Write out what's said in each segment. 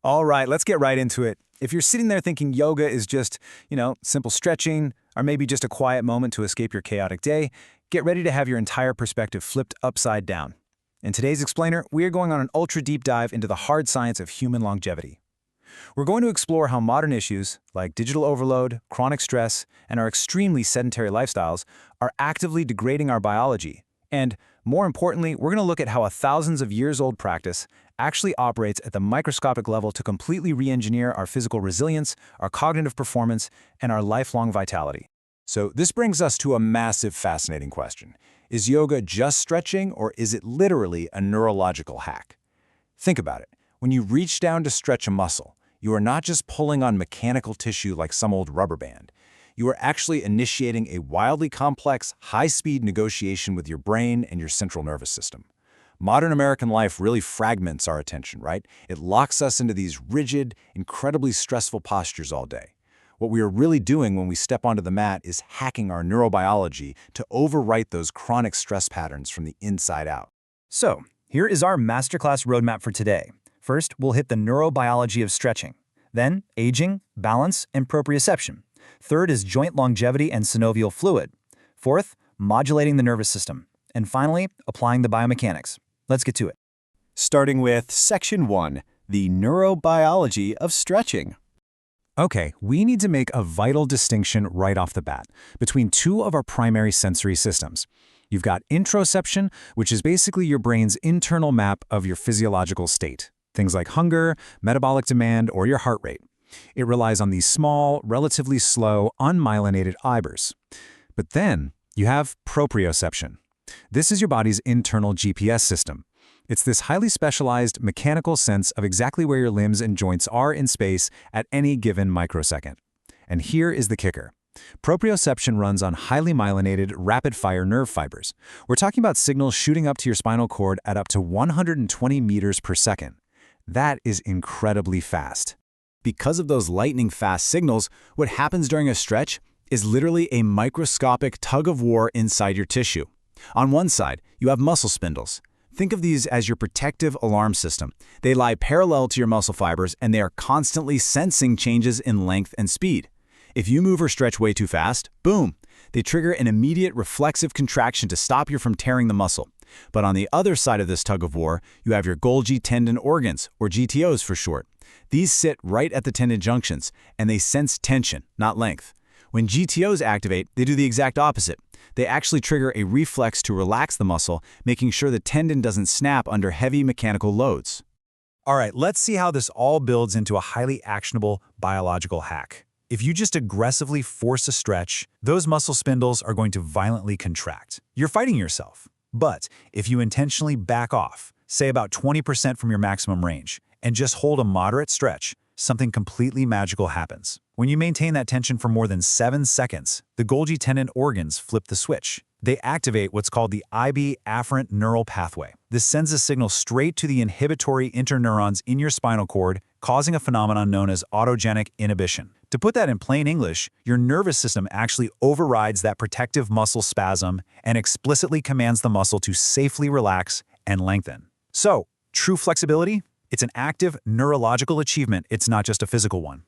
All right, let's get right into it. If you're sitting there thinking yoga is just, simple stretching, or maybe just a quiet moment to escape your chaotic day, get ready to have your entire perspective flipped upside down. In today's Explainer, we are going on an ultra deep dive into the hard science of human longevity. We're going to explore how modern issues, like digital overload, chronic stress, and our extremely sedentary lifestyles, are actively degrading our biology. And, more importantly, we're going to look at how a thousands of years old practice actually operates at the microscopic level to completely re-engineer our physical resilience, our cognitive performance, and our lifelong vitality. So this brings us to a massive, fascinating question. Is yoga just stretching, or is it literally a neurological hack? Think about it. When you reach down to stretch a muscle, you are not just pulling on mechanical tissue like some old rubber band. You are actually initiating a wildly complex, high-speed negotiation with your brain and your central nervous system. Modern American life really fragments our attention, right? It locks us into these rigid, incredibly stressful postures all day. What we are really doing when we step onto the mat is hacking our neurobiology to overwrite those chronic stress patterns from the inside out. So, here is our masterclass roadmap for today. First, we'll hit the neurobiology of stretching. Then, aging, balance, and proprioception. Third is joint longevity and synovial fluid. Fourth, modulating the nervous system. And finally, applying the biomechanics. Let's get to it. Starting with Section 1, the neurobiology of stretching. Okay, we need to make a vital distinction right off the bat between two of our primary sensory systems. You've got interoception, which is basically your brain's internal map of your physiological state. Things like hunger, metabolic demand, or your heart rate. It relies on these small, relatively slow, unmyelinated fibers. But then you have proprioception. This is your body's internal GPS system. It's this highly specialized mechanical sense of exactly where your limbs and joints are in space at any given microsecond. And here is the kicker. Proprioception runs on highly myelinated, rapid-fire nerve fibers. We're talking about signals shooting up to your spinal cord at up to 120 meters per second. That is incredibly fast. Because of those lightning-fast signals, what happens during a stretch is literally a microscopic tug-of-war inside your tissue. On one side, you have muscle spindles. Think of these as your protective alarm system. They lie parallel to your muscle fibers, and they are constantly sensing changes in length and speed. If you move or stretch way too fast, boom, they trigger an immediate reflexive contraction to stop you from tearing the muscle. But on the other side of this tug-of-war, you have your Golgi tendon organs, or GTOs for short. These sit right at the tendon junctions, and they sense tension, not length. When GTOs activate, they do the exact opposite. They actually trigger a reflex to relax the muscle, making sure the tendon doesn't snap under heavy mechanical loads. All right, let's see how this all builds into a highly actionable biological hack. If you just aggressively force a stretch, those muscle spindles are going to violently contract. You're fighting yourself. But if you intentionally back off, say about 20% from your maximum range, and just hold a moderate stretch, something completely magical happens. When you maintain that tension for more than 7 seconds, the Golgi tendon organs flip the switch. They activate what's called the IB afferent neural pathway. This sends a signal straight to the inhibitory interneurons in your spinal cord, causing a phenomenon known as autogenic inhibition. To put that in plain English, your nervous system actually overrides that protective muscle spasm and explicitly commands the muscle to safely relax and lengthen. So, true flexibility? It's an active neurological achievement, it's not just a physical one.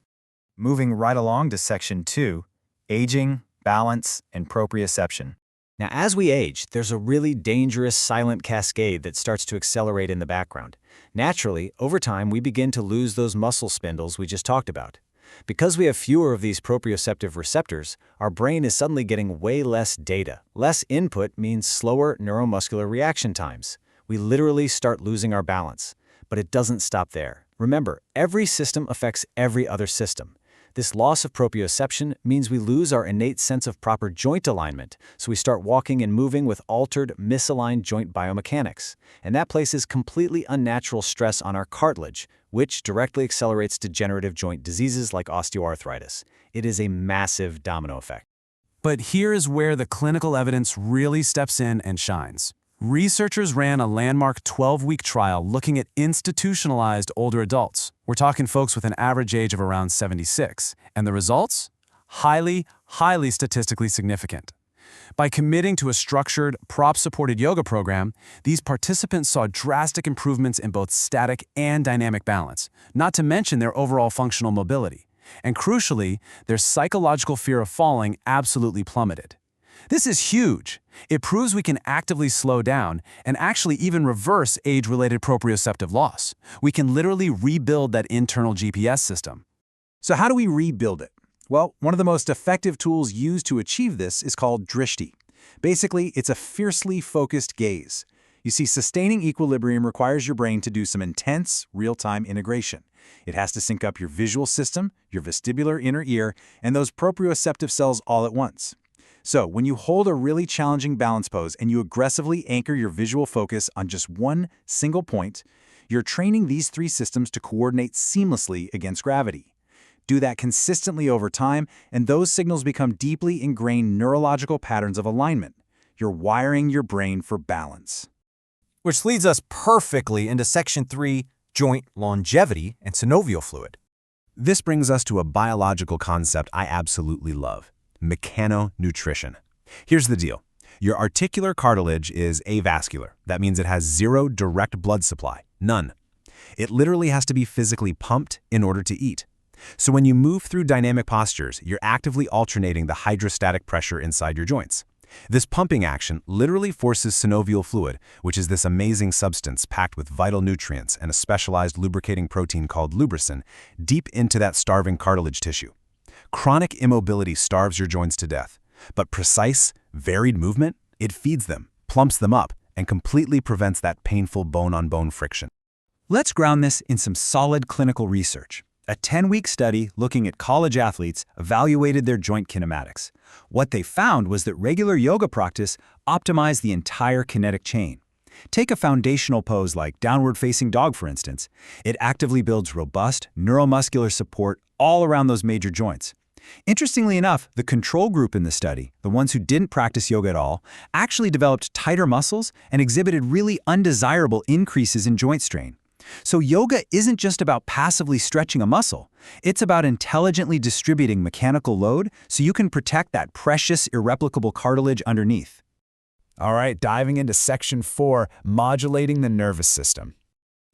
Moving right along to Section 2, aging, balance, and proprioception. Now, as we age, there's a really dangerous silent cascade that starts to accelerate in the background. Naturally, over time, we begin to lose those muscle spindles we just talked about. Because we have fewer of these proprioceptive receptors, our brain is suddenly getting way less data. Less input means slower neuromuscular reaction times. We literally start losing our balance. But it doesn't stop there. Remember, every system affects every other system. This loss of proprioception means we lose our innate sense of proper joint alignment, so we start walking and moving with altered, misaligned joint biomechanics. And that places completely unnatural stress on our cartilage, which directly accelerates degenerative joint diseases like osteoarthritis. It is a massive domino effect. But here's where the clinical evidence really steps in and shines. Researchers ran a landmark 12-week trial looking at institutionalized older adults. We're talking folks with an average age of around 76. And the results? Highly statistically significant. By committing to a structured, prop-supported yoga program, these participants saw drastic improvements in both static and dynamic balance, not to mention their overall functional mobility. And crucially, their psychological fear of falling absolutely plummeted. This is huge. It proves we can actively slow down and actually even reverse age-related proprioceptive loss. We can literally rebuild that internal GPS system. So how do we rebuild it? Well, one of the most effective tools used to achieve this is called drishti. Basically, it's a fiercely focused gaze. You see, sustaining equilibrium requires your brain to do some intense, real-time integration. It has to sync up your visual system, your vestibular inner ear, and those proprioceptive cells all at once. So, when you hold a really challenging balance pose and you aggressively anchor your visual focus on just one single point, you're training these three systems to coordinate seamlessly against gravity. Do that consistently over time, and those signals become deeply ingrained neurological patterns of alignment. You're wiring your brain for balance. Which leads us perfectly into Section 3, joint longevity and synovial fluid. This brings us to a biological concept I absolutely love: mechanonutrition. Here's the deal. Your articular cartilage is avascular. That means it has zero direct blood supply. None. It literally has to be physically pumped in order to eat. So when you move through dynamic postures, you're actively alternating the hydrostatic pressure inside your joints. This pumping action literally forces synovial fluid, which is this amazing substance packed with vital nutrients and a specialized lubricating protein called lubricin, deep into that starving cartilage tissue. Chronic immobility starves your joints to death, but precise, varied movement, it feeds them, plumps them up, and completely prevents that painful bone-on-bone friction. Let's ground this in some solid clinical research. A 10-week study looking at college athletes evaluated their joint kinematics. What they found was that regular yoga practice optimized the entire kinetic chain. Take a foundational pose like downward-facing dog, for instance. It actively builds robust neuromuscular support all around those major joints. Interestingly enough, the control group in the study, the ones who didn't practice yoga at all, actually developed tighter muscles and exhibited really undesirable increases in joint strain. So yoga isn't just about passively stretching a muscle. It's about intelligently distributing mechanical load so you can protect that precious, irreplicable cartilage underneath. All right, diving into Section 4, modulating the nervous system.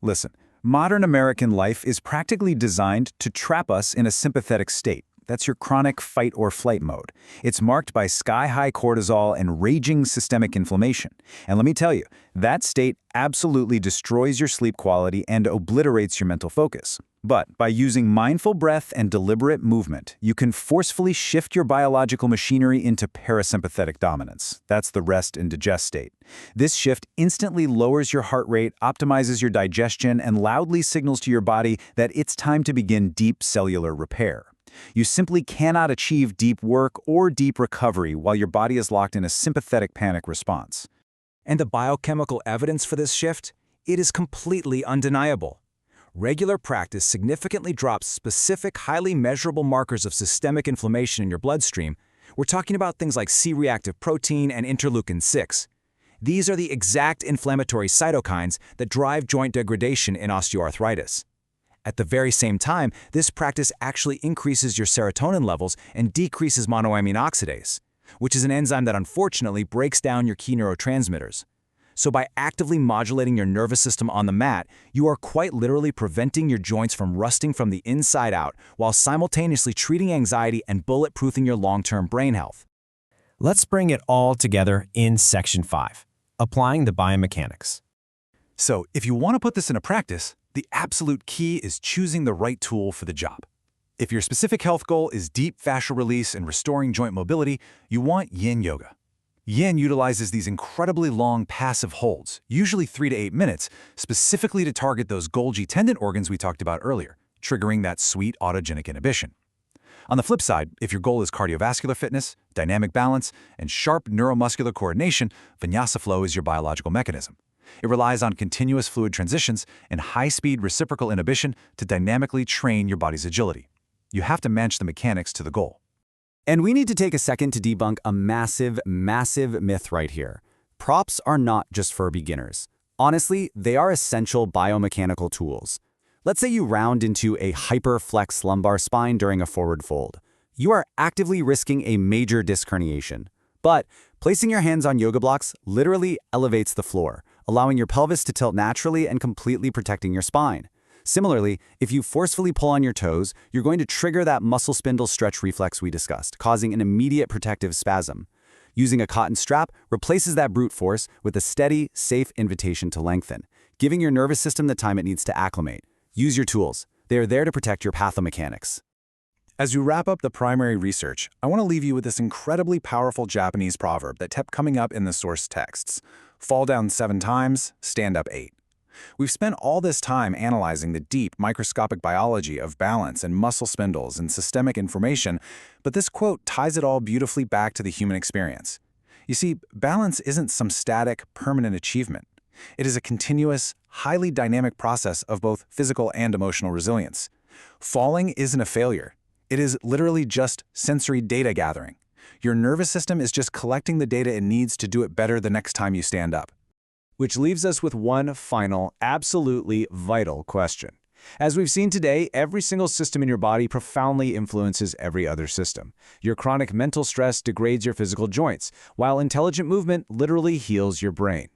Listen, modern American life is practically designed to trap us in a sympathetic state. That's your chronic fight or flight mode. It's marked by sky-high cortisol and raging systemic inflammation. And let me tell you, that state absolutely destroys your sleep quality and obliterates your mental focus. But by using mindful breath and deliberate movement, you can forcefully shift your biological machinery into parasympathetic dominance. That's the rest and digest state. This shift instantly lowers your heart rate, optimizes your digestion, and loudly signals to your body that it's time to begin deep cellular repair. You simply cannot achieve deep work or deep recovery while your body is locked in a sympathetic panic response. And the biochemical evidence for this shift? It is completely undeniable. Regular practice significantly drops specific, highly measurable markers of systemic inflammation in your bloodstream. We're talking about things like C-reactive protein and interleukin-6. These are the exact inflammatory cytokines that drive joint degradation in osteoarthritis. At the very same time, this practice actually increases your serotonin levels and decreases monoamine oxidase, which is an enzyme that unfortunately breaks down your key neurotransmitters. So by actively modulating your nervous system on the mat, you are quite literally preventing your joints from rusting from the inside out while simultaneously treating anxiety and bulletproofing your long-term brain health. Let's bring it all together in Section 5, applying the biomechanics. So if you want to put this into practice, the absolute key is choosing the right tool for the job. If your specific health goal is deep fascial release and restoring joint mobility, you want yin yoga. Yin utilizes these incredibly long passive holds, usually 3 to 8 minutes, specifically to target those Golgi tendon organs we talked about earlier, triggering that sweet autogenic inhibition. On the flip side, if your goal is cardiovascular fitness, dynamic balance, and sharp neuromuscular coordination, Vinyasa flow is your biological mechanism. It relies on continuous fluid transitions and high-speed reciprocal inhibition to dynamically train your body's agility. You have to match the mechanics to the goal. And we need to take a second to debunk a massive, massive myth right here. Props are not just for beginners. Honestly, they are essential biomechanical tools. Let's say you round into a hyperflex lumbar spine during a forward fold. You are actively risking a major disc herniation. But placing your hands on yoga blocks literally elevates the floor, allowing your pelvis to tilt naturally and completely protecting your spine. Similarly, if you forcefully pull on your toes, you're going to trigger that muscle spindle stretch reflex we discussed, causing an immediate protective spasm. Using a cotton strap replaces that brute force with a steady, safe invitation to lengthen, giving your nervous system the time it needs to acclimate. Use your tools. They are there to protect your pathomechanics. As you wrap up the primary research, I want to leave you with this incredibly powerful Japanese proverb that kept coming up in the source texts. Fall down 7 times, stand up 8. We've spent all this time analyzing the deep, microscopic biology of balance and muscle spindles and systemic information, but this quote ties it all beautifully back to the human experience. You see, balance isn't some static, permanent achievement. It is a continuous, highly dynamic process of both physical and emotional resilience. Falling isn't a failure. It is literally just sensory data gathering. Your nervous system is just collecting the data it needs to do it better the next time you stand up. Which leaves us with one final, absolutely vital question. As we've seen today, every single system in your body profoundly influences every other system. Your chronic mental stress degrades your physical joints, while intelligent movement literally heals your brain.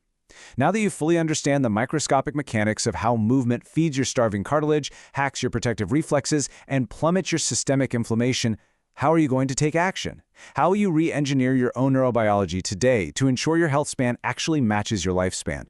Now that you fully understand the microscopic mechanics of how movement feeds your starving cartilage, hacks your protective reflexes, and plummets your systemic inflammation, how are you going to take action? How will you re-engineer your own neurobiology today to ensure your health span actually matches your lifespan?